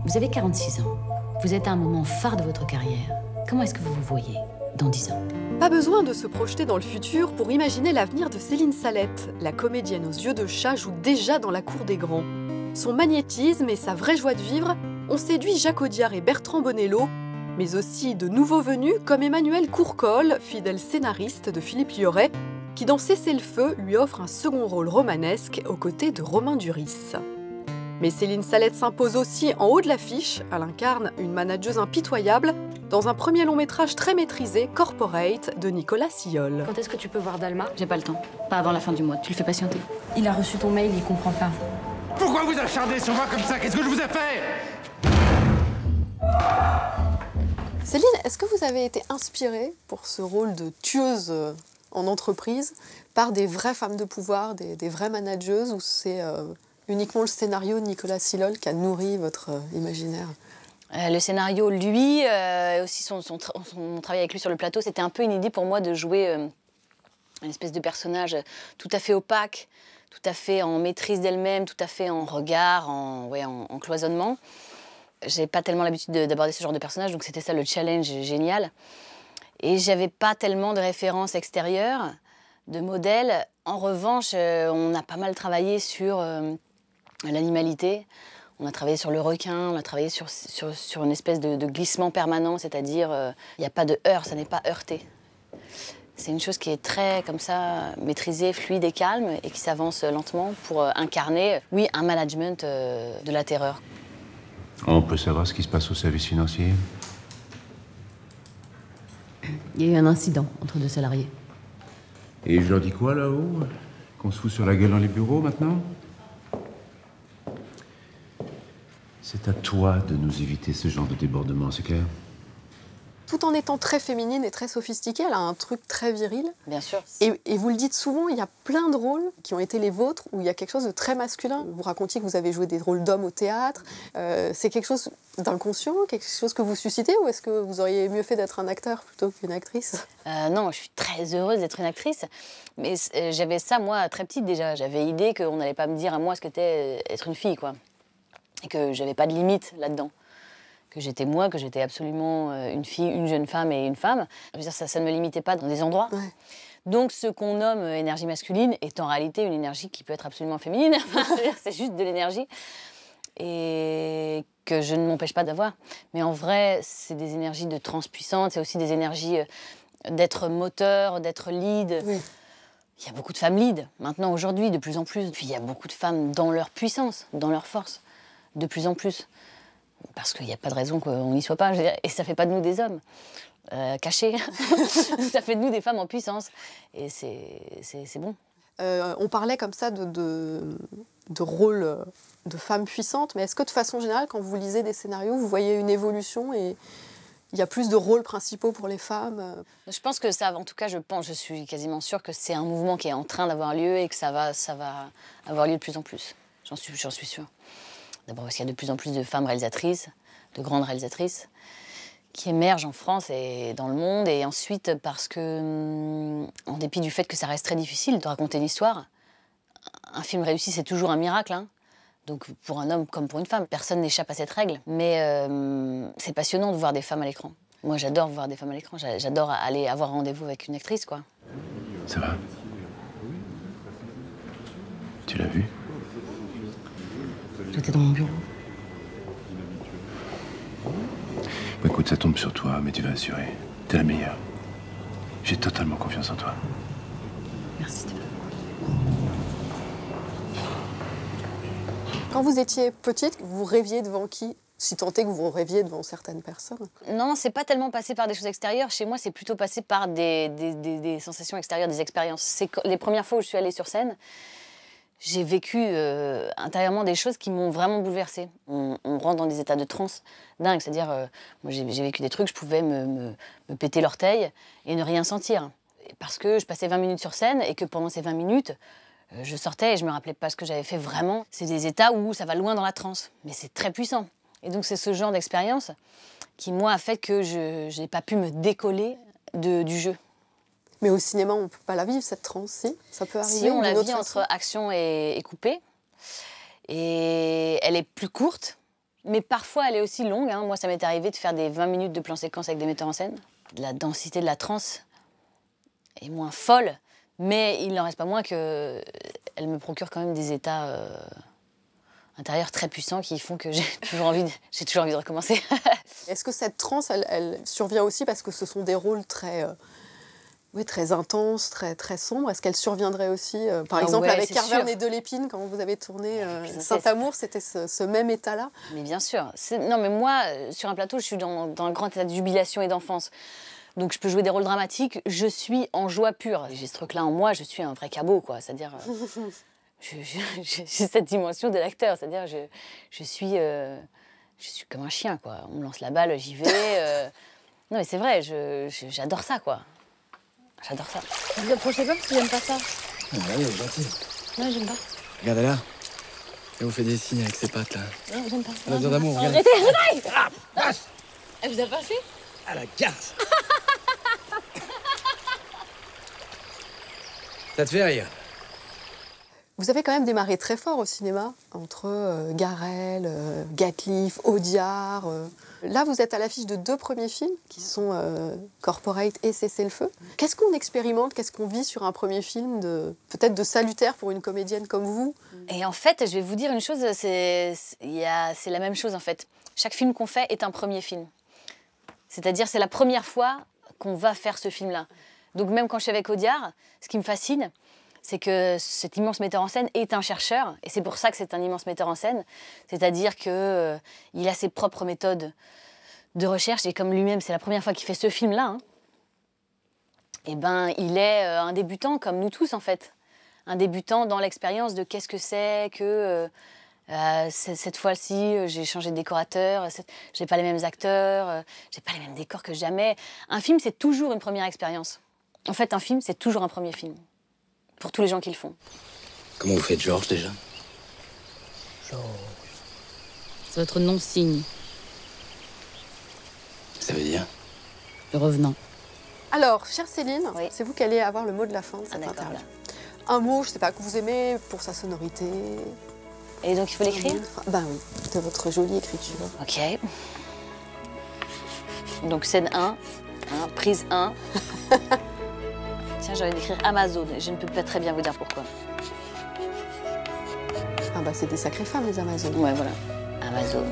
Vous avez 46 ans. Vous êtes à un moment phare de votre carrière. Comment est-ce que vous vous voyez dans 10 ans? Pas besoin de se projeter dans le futur pour imaginer l'avenir de Céline Salette. La comédienne aux yeux de chat joue déjà dans la cour des grands. Son magnétisme et sa vraie joie de vivre ont séduit Jacques Audiard et Bertrand Bonello, mais aussi de nouveaux venus comme Emmanuel Courcol, fidèle scénariste de Philippe Liorret, qui dans Cessez-le-feu lui offre un second rôle romanesque aux côtés de Romain Duris. Mais Céline Salette s'impose aussi en haut de l'affiche. Elle incarne une manageuse impitoyable dans un premier long métrage très maîtrisé, Corporate, de Nicolas Sillol. Quand est-ce que tu peux voir Dalma? J'ai pas le temps. Pas avant la fin du mois. Tu le fais patienter. Il a reçu ton mail, il comprend pas. Pourquoi vous acharnez sur moi comme ça? Qu'est-ce que je vous ai fait? Céline, est-ce que vous avez été inspirée pour ce rôle de tueuse en entreprise par des vraies femmes de pouvoir, des vraies manageuses, ou c'est uniquement le scénario de Nicolas Sillol qui a nourri votre imaginaire? Le scénario, lui, aussi son travail avec lui sur le plateau, c'était un peu une idée pour moi de jouer une espèce de personnage tout à fait opaque, tout à fait en maîtrise d'elle-même, tout à fait en regard, en cloisonnement. J'ai pas tellement l'habitude d'aborder ce genre de personnage, donc c'était ça le challenge génial. Et j'avais pas tellement de références extérieures, de modèles. En revanche, on a pas mal travaillé sur l'animalité. On a travaillé sur le requin, on a travaillé sur une espèce de glissement permanent, c'est-à-dire il n'y a pas de heurt, ça n'est pas heurté. C'est une chose qui est très, comme ça, maîtrisée, fluide et calme, et qui s'avance lentement pour incarner, oui, un management de la terreur. On peut savoir ce qui se passe au service financier? Il y a eu un incident entre 2 salariés. Et je leur dis quoi là-haut? Qu'on se fout sur la gueule dans les bureaux maintenant? C'est à toi de nous éviter ce genre de débordement, c'est clair? Tout en étant très féminine et très sophistiquée, elle a un truc très viril. Bien sûr. Et vous le dites souvent, il y a plein de rôles qui ont été les vôtres où il y a quelque chose de très masculin. Vous racontiez que vous avez joué des rôles d'hommes au théâtre. C'est quelque chose d'inconscient, quelque chose que vous suscitez, ou est-ce que vous auriez mieux fait d'être un acteur plutôt qu'une actrice? Non, je suis très heureuse d'être une actrice. Mais j'avais ça, moi, très petite déjà. J'avais idée qu'on n'allait pas me dire à moi ce qu'était être une fille, quoi. Et que j'avais pas de limite là-dedans. Que j'étais moi, que j'étais absolument une fille, une jeune femme et une femme. Je veux dire, ça ne me limitait pas dans des endroits. Ouais. Donc, ce qu'on nomme énergie masculine est en réalité une énergie qui peut être absolument féminine. C'est juste de l'énergie. Et que je ne m'empêche pas d'avoir. Mais en vrai, c'est des énergies de transpuissance, c'est aussi des énergies d'être moteur, d'être lead. Oui. Il y a beaucoup de femmes lead, maintenant, aujourd'hui, de plus en plus. Puis il y a beaucoup de femmes dans leur puissance, dans leur force, de plus en plus. Parce qu'il n'y a pas de raison qu'on n'y soit pas. Je veux dire, et ça ne fait pas de nous des hommes cachés. Ça fait de nous des femmes en puissance. Et c'est bon. On parlait comme ça de rôle de femme puissante, mais est-ce que de façon générale, quand vous lisez des scénarios, vous voyez une évolution et il y a plus de rôles principaux pour les femmes? Je pense que ça, en tout cas, je suis quasiment sûre que c'est un mouvement qui est en train d'avoir lieu et que ça va avoir lieu de plus en plus. J'en suis sûre. D'abord parce qu'il y a de plus en plus de femmes réalisatrices, de grandes réalisatrices, qui émergent en France et dans le monde. Et ensuite parce que, en dépit du fait que ça reste très difficile de raconter une histoire, un film réussi, c'est toujours un miracle, hein. Donc pour un homme comme pour une femme, personne n'échappe à cette règle. Mais c'est passionnant de voir des femmes à l'écran. Moi, j'adore voir des femmes à l'écran. J'adore aller avoir rendez-vous avec une actrice, quoi. Ça va? Tu l'as vu? J'étais dans mon bureau. Bon, écoute, ça tombe sur toi, mais tu vas assurer. T'es la meilleure. J'ai totalement confiance en toi. Merci, Stéphane. Quand vous étiez petite, vous rêviez devant qui? Si tant est que vous rêviez devant certaines personnes. Non, c'est pas tellement passé par des choses extérieures. Chez moi, c'est plutôt passé par des sensations extérieures, des expériences. C'est les premières fois où je suis allée sur scène, j'ai vécu intérieurement des choses qui m'ont vraiment bouleversée. On rentre dans des états de transe dingues. C'est-à-dire, moi, j'ai vécu des trucs, je pouvais me péter l'orteil et ne rien sentir. Parce que je passais 20 minutes sur scène et que pendant ces 20 minutes, je sortais et je me rappelais pas ce que j'avais fait vraiment. C'est des états où ça va loin dans la transe, mais c'est très puissant. Et donc, c'est ce genre d'expérience qui, moi, a fait que je n'ai pas pu me décoller du jeu. Mais au cinéma, on ne peut pas la vivre, cette transe, si? Ça peut arriver? Si, on la vit entre action et coupé. Et elle est plus courte, Mais parfois, elle est aussi longue. Hein. Moi, ça m'est arrivé de faire des 20 minutes de plan séquence avec des metteurs en scène. La densité de la transe est moins folle, mais il n'en reste pas moins qu'elle me procure quand même des états intérieurs très puissants qui font que j'ai toujours envie de recommencer. Est-ce que cette transe, elle survient aussi parce que ce sont des rôles très intenses, très sombres? Est-ce qu'elle surviendrait aussi, par exemple, avec Carverne et Delépine, quand vous avez tourné Saint-Amour, c'était ce même état-là? Mais bien sûr. Non, mais moi, sur un plateau, je suis dans un grand état de jubilation et d'enfance. Donc je peux jouer des rôles dramatiques, je suis en joie pure. J'ai ce truc-là en moi, je suis un vrai cabot, quoi. C'est-à-dire, j'ai cette dimension de l'acteur. C'est-à-dire, je suis comme un chien, quoi. On me lance la balle, j'y vais. Non, mais c'est vrai, j'adore ça, quoi. J'adore ça. Vous approchez pas parce que j'aime pas ça. Ouais, gentil. Non, j'aime pas. Regardez là. Elle vous fait des signes avec ses pattes là. Non, j'aime pas. Elle a besoin d'amour, regarde. Arrêtez. Ah, vache. Elle vous a pas fait? À la garce. Ça te fait rire? Vous avez quand même démarré très fort au cinéma, entre Garrel, Gatliff, Audiard. Là, vous êtes à l'affiche de 2 premiers films, qui sont Corporate et Cessez-le-feu. Qu'est-ce qu'on expérimente, qu'est-ce qu'on vit sur un premier film, peut-être de salutaire pour une comédienne comme vous? Et en fait, je vais vous dire une chose, c'est la même chose, en fait. Chaque film qu'on fait est un premier film. C'est-à-dire, c'est la première fois qu'on va faire ce film-là. Donc même quand je suis avec Audiard, ce qui me fascine, c'est que cet immense metteur en scène est un chercheur, et c'est pour ça que c'est un immense metteur en scène, c'est-à-dire qu'il a ses propres méthodes de recherche, et comme lui-même, c'est la première fois qu'il fait ce film-là, hein, et ben, il est un débutant, comme nous tous, en fait. Un débutant dans l'expérience de qu'est-ce que c'est que... cette fois-ci, j'ai changé de décorateur, j'ai pas les mêmes acteurs, j'ai pas les mêmes décors que jamais. Un film, c'est toujours une première expérience. En fait, un film, c'est toujours un premier film. Pour tous les gens qui le font. Comment vous faites Georges déjà? C'est votre nom-signe, Ça veut dire? le revenant. Alors, chère Céline, Oui. c'est vous qui allez avoir le mot de la fin de cette d'accord, interview. Un mot, je sais pas, que vous aimez pour sa sonorité. Et donc, il faut l'écrire? Ben oui, de votre jolie écriture. Ok. Donc, scène 1, prise 1. Tiens, j'ai envie d'écrire Amazon. Je ne peux pas très bien vous dire pourquoi. Ah bah c'est des sacrées femmes, les Amazones. Ouais, voilà. Amazon.